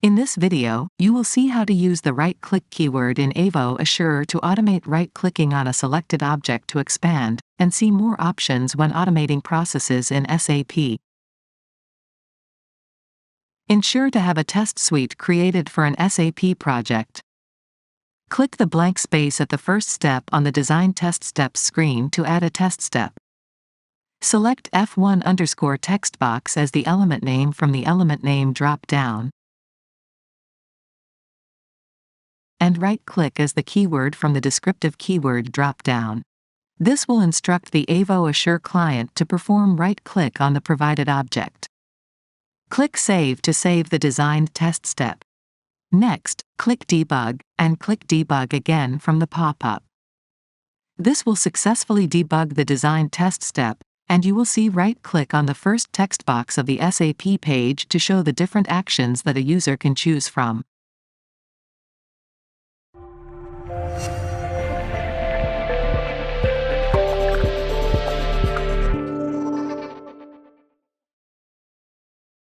In this video, you will see how to use the right-click keyword in Avo Assure to automate right-clicking on a selected object to expand, and see more options when automating processes in SAP. Ensure to have a test suite created for an SAP project. Click the blank space at the first step on the Design Test Steps screen to add a test step. Select F1_ text box as the element name from the element name drop-down, and right-click as the keyword from the descriptive keyword drop-down. This will instruct the Avo Assure client to perform right-click on the provided object. Click Save to save the designed test step. Next, click Debug, and click Debug again from the pop-up. This will successfully debug the designed test step, and you will see right-click on the first text box of the SAP page to show the different actions that a user can choose from.